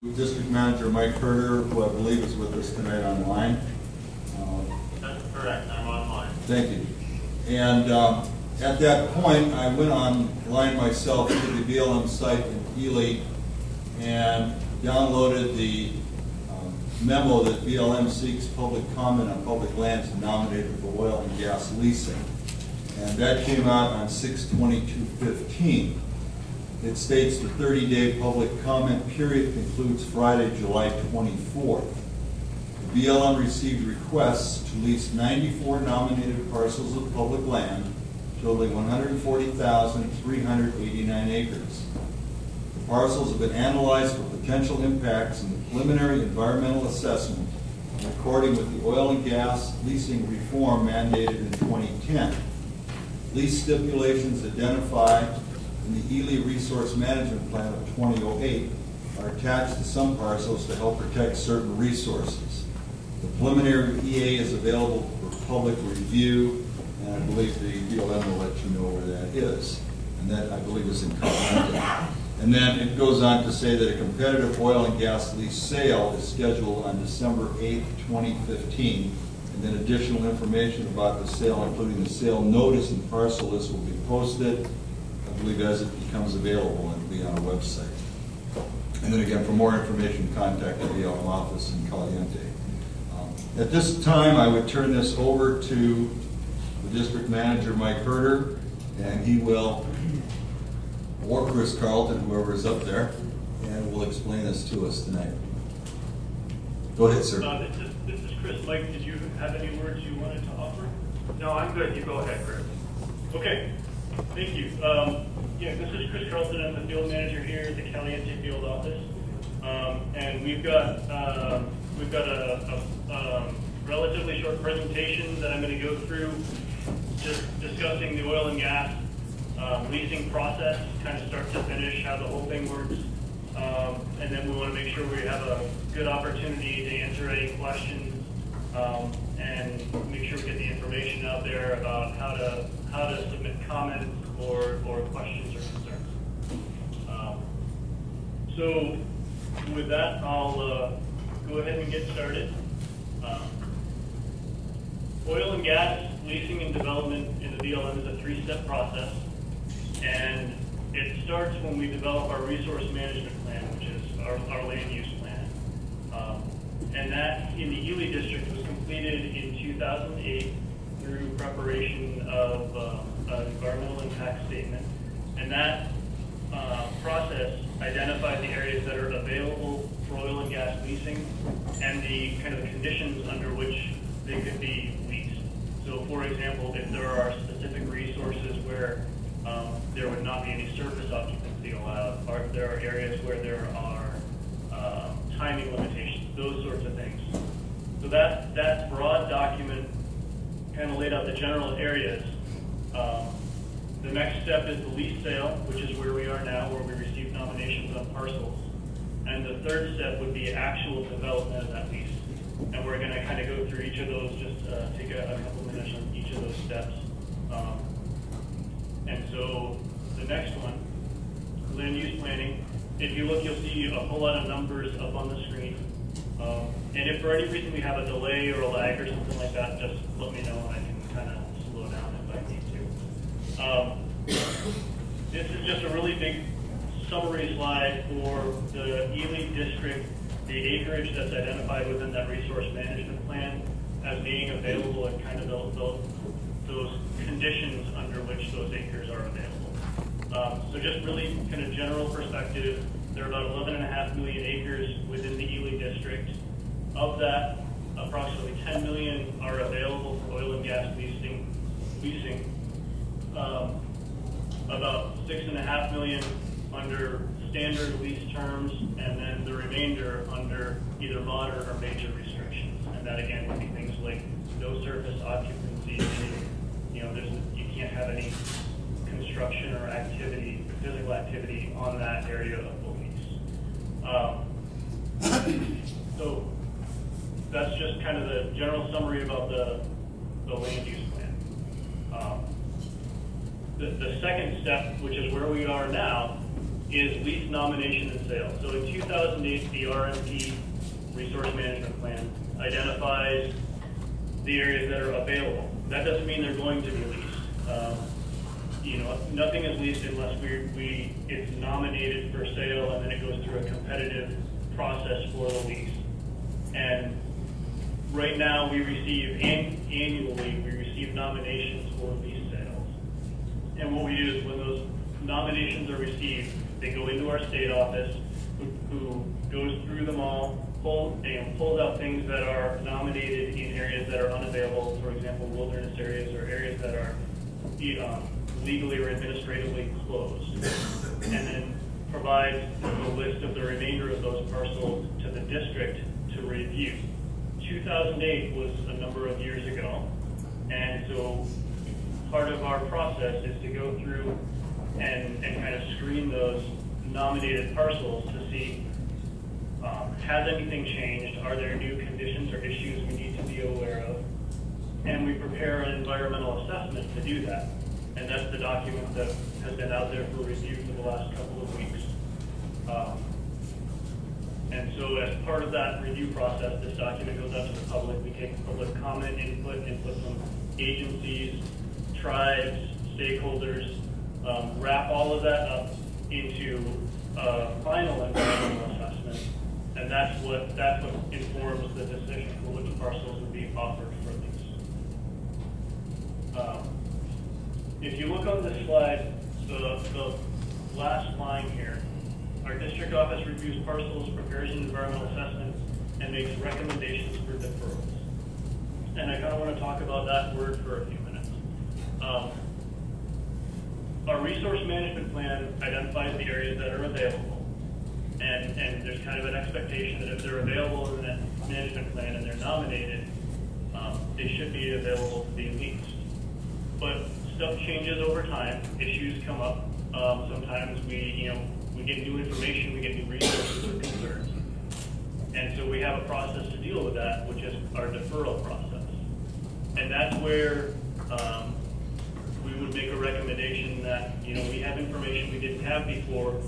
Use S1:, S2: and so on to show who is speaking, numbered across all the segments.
S1: District Manager Mike Herter, who I believe is with us tonight online.
S2: That's correct. I'm online.
S1: Thank you. And at that point, I went online myself to the BLM site in Ely and downloaded the memo that BLM seeks public comment on public lands nominated for oil and gas leasing. And that came out on 6/22/15. It states the 30-day public comment period concludes Friday, July 24th. The BLM received requests to lease 94 nominated parcels of public land totaling 140,389 acres. The parcels have been analyzed for potential impacts in the preliminary environmental assessment in accordance with the oil and gas leasing reform mandated in 2010. Lease stipulations identified in the Ely Resource Management Plan of 2008 are attached to some parcels to help protect certain resources. The preliminary EA is available for public review, and I believe the BLM will let you know where that is. And that, I believe, is in Continental. And then it goes on to say that a competitive oil and gas lease sale is scheduled on December 8th, 2015. And then additional information about the sale, including the sale notice and parcel list, will be posted, I believe, as it becomes available, and it'll be on our website. And then again, for more information, contact the BLM office in Caliente. At this time, I would turn this over to the District Manager, Mike Herter, and he will, or Chris Carlton, whoever is up there, and will explain this to us tonight. Go ahead, sir.
S3: This is Chris. Mike, did you have any words you wanted to offer?
S2: No, I'm good. You go ahead, Chris.
S3: Okay. Thank you. This is Chris Carlton. I'm the field manager here at the Caliente field office, and we've got a relatively short presentation that I'm going to go through, just discussing the oil and gas leasing process, kind of start to finish, how the whole thing works, and then we want to make sure we have a good opportunity to answer any questions and make sure we get the information out there about how to submit comments or questions or concerns. So with that, I'll go ahead and get started. Oil and gas leasing and development in the BLM is a three-step process, and it starts when we develop our resource management plan, which is our land use plan. And that in the Ely district was completed in 2008 through preparation of an environmental impact statement. And that process identified the areas that are available for oil and gas leasing and the kind of conditions under which they could be leased. So for example, if there are specific resources where there would not be any surface occupancy allowed, or if there are areas where there are timing limitations, those sorts of things. So that broad document kind of laid out the general areas. The next step is the lease sale, which is where we are now, where we receive nominations on parcels. And the third step would be actual development of that lease. And we're going to kind of go through each of those, just take a couple minutes on each of those steps. And so the next one, land use planning. If you look, you'll see a whole lot of numbers up on the screen. And if for any reason we have a delay or a lag or something like that, just let me know and I can kind of slow down if I need to. This is just a really big summary slide for the Ely district, the acreage that's identified within that resource management plan as being available and kind of those conditions under which those acres are available. So just really kind of general perspective, there are about 11.5 million acres within the Ely district. Of that, approximately 10 million are available for oil and gas leasing. About 6.5 million under standard lease terms, and then the remainder under either moderate or major restrictions. And that again would be things like no surface occupancy, you can't have any construction or activity, physical activity on that area of the lease. So that's just kind of the general summary about the land use plan. The second step, which is where we are now, is lease nomination and sale. So in 2008, the RMP, Resource Management Plan, identifies the areas that are available. That doesn't mean they're going to be leased. Nothing is leased unless it's nominated for sale, and then it goes through a competitive process for the lease. And right now, annually, we receive nominations for lease sales. And what we do is when those nominations are received, they go into our state office, who goes through them all, pulls out things that are nominated in areas that are unavailable, for example, wilderness areas or areas that are legally or administratively closed, and then provides the list of the remainder of those parcels to the district to review. 2008 was a number of years ago, and so part of our process is to go through and kind of screen those nominated parcels to see has anything changed, are there new conditions or issues we need to be aware of, and we prepare an environmental assessment to do that. And that's the document that has been out there for review for the last couple of weeks. And so as part of that review process, this document goes out to the public. We take public comment, input from agencies, tribes, stakeholders, wrap all of that up into a final environmental assessment, and that's what informs the decision for which parcels would be offered for lease. If you look on this slide, the last line here, our district office reviews parcels, prepares an environmental assessment, and makes recommendations for deferrals. And I kind of want to talk about that word for a few minutes. Our resource management plan identifies the areas that are available. And there's kind of an expectation that if they're available in that management plan and they're nominated, they should be available to be leased. But stuff changes over time. Issues come up. Sometimes we get new information, we get new resources or concerns. And so we have a process to deal with that, which is our deferral process. And that's where we would make a recommendation that, we have information we didn't have before.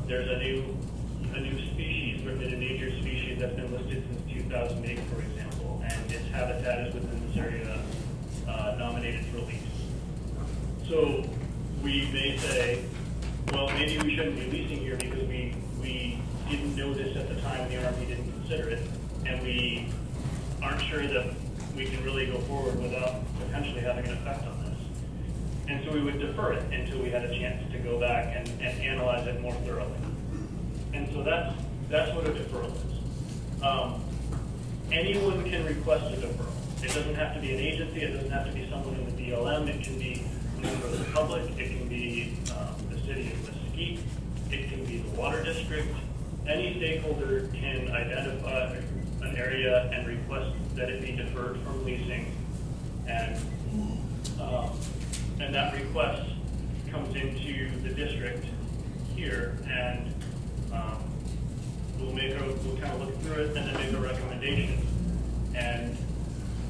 S3: There's a new species, an endangered species that's been listed since 2008, for example, and its habitat is within this area nominated for lease. So we may say, well, maybe we shouldn't be leasing here because we didn't know this at the time, the RMP didn't consider it, and we aren't sure that we can really go forward without potentially having an effect on this. And so we would defer it until we had a chance to go back and analyze it more thoroughly. And so that's what a deferral is. Anyone can request a deferral. It doesn't have to be an agency, it doesn't have to be someone in the BLM, it can be a member of the public, it can be the city of Mesquite, it can be the water district. Any stakeholder can identify an area and request that it be deferred from leasing, and that request comes into the district here, and we'll kind of look through it and then make a recommendation, and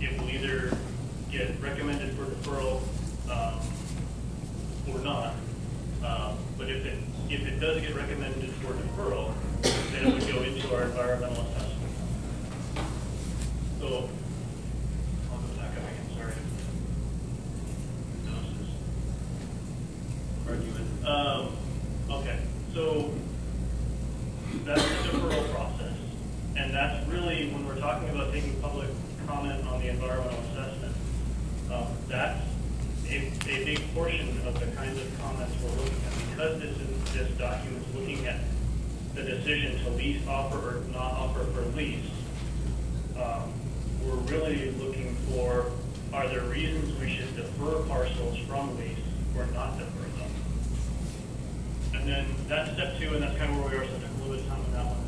S3: it will either get recommended for deferral or not. But if it does get recommended for deferral, then it would go into our environmental assessment. So I'll go back up again. Sorry. Argument. Okay. So that's the deferral process, and that's really when we're talking about taking public comment on the environmental assessment. That's a big portion of the kinds of comments we're looking at, because this document is looking at the decision to lease, offer, or not offer for lease. We're really looking for, are there reasons we should defer parcels from lease or not defer them? And then that's step 2, and that's kind of where we are, so I took a little bit of time on that one.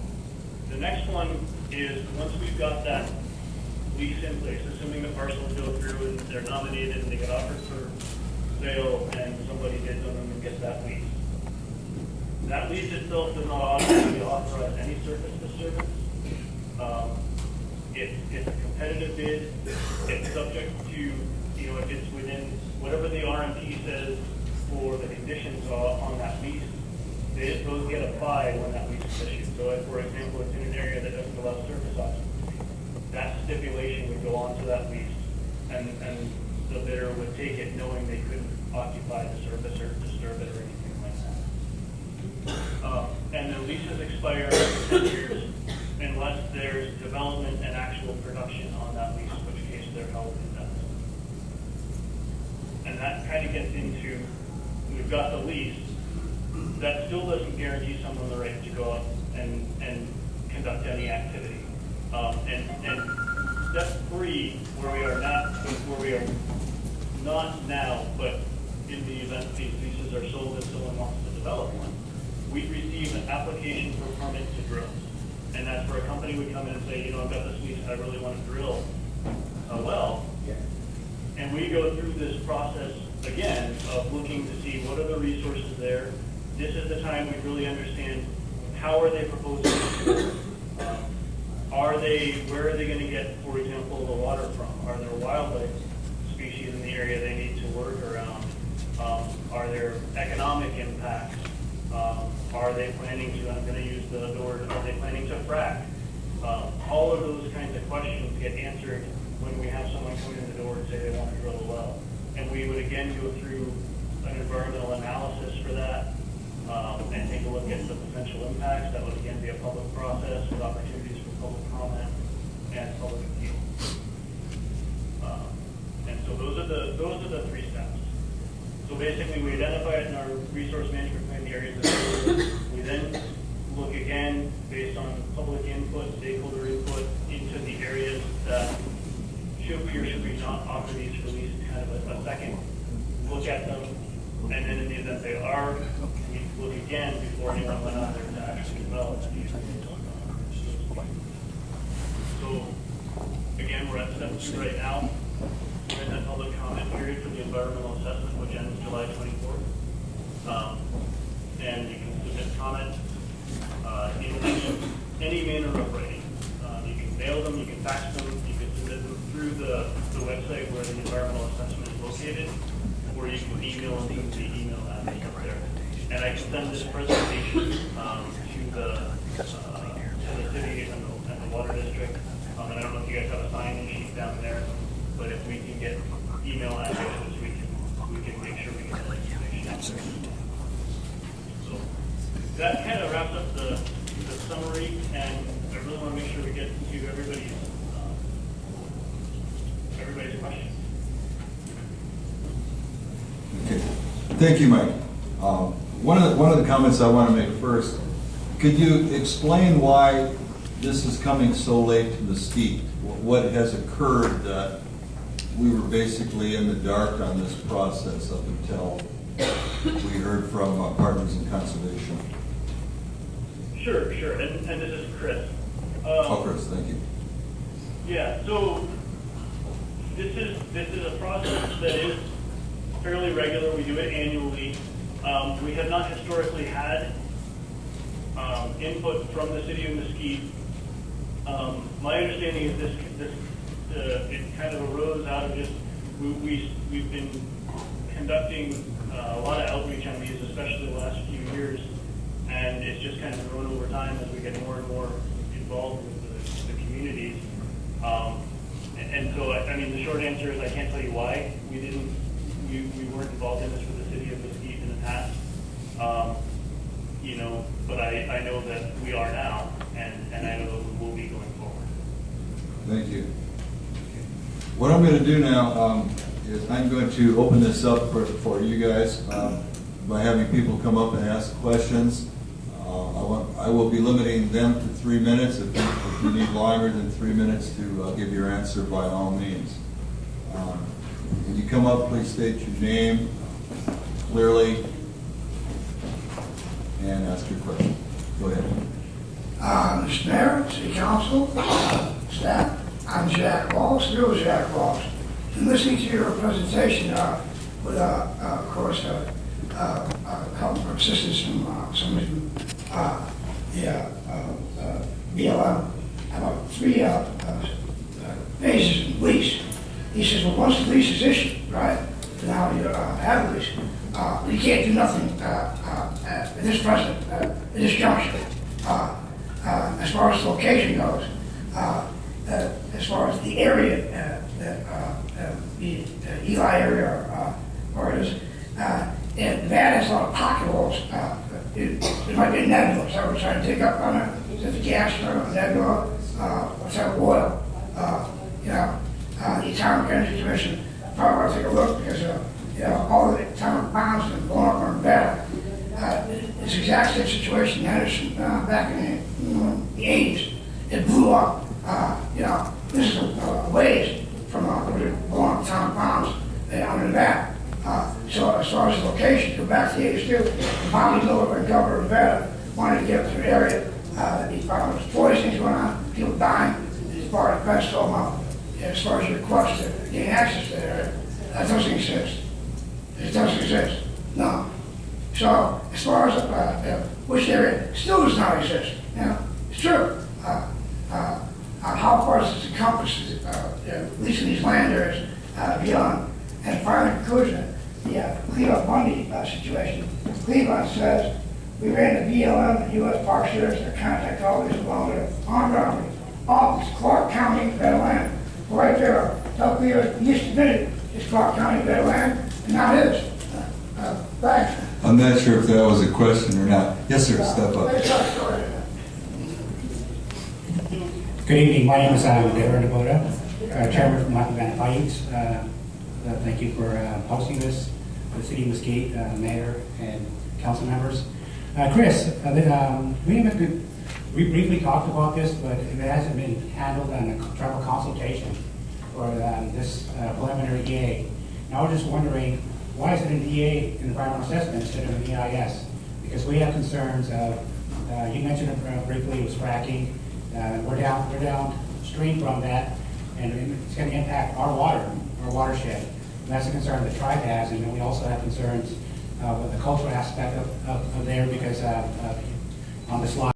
S3: The next one is, once we've got that lease in place, assuming the parcels go through and they're nominated and they get offered for sale and somebody bids on them and gets that lease. That lease itself does not automatically authorize any surface disturbance. It's a competitive bid. It's subject to, if it's within whatever the RMP says for the conditions on that lease, those get applied when that lease is issued. So if, for example, it's in an area that doesn't allow surface occupancy, that stipulation would go onto that lease, and the bidder would take it knowing they couldn't occupy the surface or disturb it or anything like that. And the leases expire after 10 years unless there's development and actual production on that lease, in which case they're held indefinitely. And that kind of gets into, we've got the lease, that still doesn't guarantee someone the right to go out and conduct any activity. And step 3, where we are not now, but in the event these leases are sold and someone wants to develop one, we receive an application for permit to drill. And that's where a company would come in and say, you know, I've got this lease, I really want to drill a well. And we go through this process again of looking to see what are the resources there. This is the time we really understand how are they proposing to drill. Where are they going to get, for example, the water from? Are there wildlife species in the area they need to work around? Are there economic impacts? Are they planning to, I'm going to use the word, are they planning to frack? All of those kinds of questions get answered when we have someone come in the door and say they want to drill a well. And we would again go through an environmental analysis for that and take a look at the potential impacts. That would again be a public process with opportunities for public comment and public appeal. And so those are the 3 steps. So basically, we identify it in our resource management plan, the areas of we then look again based on public input, stakeholder input into the areas that should we or should we not offer these for lease, kind of a second look at them, and then in the event they are, we look again before anyone went out there to actually develop these. So again, we're at step 2 right now. We're in that public comment period for the environmental assessment, which ends July 24th. And you can submit comments in any manner of writing. You can mail them, you can fax them, you can submit them through the website where the environmental assessment is located, or you can email them through the email address up there. And I can send this presentation to the city and the water district. And I don't know if you guys have a sign-in sheet down there, but if we can get email addresses, we can make sure we get that information. So that kind of wraps up the summary, and I really want to make sure we get to everybody's questions.
S1: Okay. Thank you, Mike. One of the comments I want to make first, could you explain why this is coming so late to Mesquite? What has occurred that we were basically in the dark on this process up until we heard from Partners in Conservation?
S3: Sure. And this is Chris.
S1: Chris, thank you.
S3: Yeah, so this is a process that is fairly regular. We do it annually. We have not historically had input from the city of Mesquite. My understanding is this it kind of arose out of just we've been conducting a lot of outreach on these, especially the last few years, and it's just kind of grown over time as we get more and more involved with the communities. And so, I mean, the short answer is I can't tell you why we weren't involved in this with the city of Mesquite in the past. But I know that we are now, and I know that we will be going forward.
S1: Thank you. What I'm going to do now is I'm going to open this up for you guys by having people come up and ask questions. I will be limiting them to 3 minutes. If you need longer than 3 minutes to give your answer, by all means. When you come up, please state your name clearly and ask your question. Go ahead.
S4: Mr. Mayor, City Council, staff, I'm Jack Ross, real Jack Ross. And listening to your presentation with, of course, help or assistance from somebody from BLM, about 3 phases of lease. He says, well, once the lease is issued, right, now you have a lease, you can't do nothing at this juncture. As far as the location goes, as far as the area, the Eli area, where it is, and that has a lot of pocket holes. It might be a nebula, so we're trying to dig up on it. Is it gas or a nebula? What's that oil? The Atomic Energy Commission probably want to take a look because all the atomic bombs have blown up on Nevada. It's the exact same situation in Henderson back in the 80s. It blew up. This is a ways from blowing up atomic bombs on Nevada. So as far as the location, go back to the 80s too. The Bobby Miller and Governor of Nevada wanted to get up to the area. He found there was poisonings going on, people dying. As far as best told them, as far as your request to gain access to the area, that doesn't exist. It doesn't exist. No. So as far as which area still does not exist, it's true. How far does this encompass at least in these land areas beyond? And final conclusion, the Cleveland Bundy situation. Cleveland says we ran the BLM and U.S. Park Service to contact all these along with armed robbery. All this Clark County, Atlanta. Right there, South Cleveland, he admitted it's Clark County, Atlanta, and now it is. Thanks.
S1: I'm not sure if that was a question or not. Yes, sir, step up.
S5: Good evening. My name is David Naboda, Chairman from Latin Fights. Thank you for hosting this for the City of Mesquite, Mayor, and council members. Chris, we briefly talked about this, but it hasn't been handled on a tribal consultation for this preliminary EA. And I was just wondering, why is it an EA, an environmental assessment, instead of an EIS? Because we have concerns of, you mentioned it briefly, it was fracking. We're downstream from that, and it's going to impact our watershed. And that's a concern the tribe has, and then we also have concerns with the cultural aspect of there, because on the slide.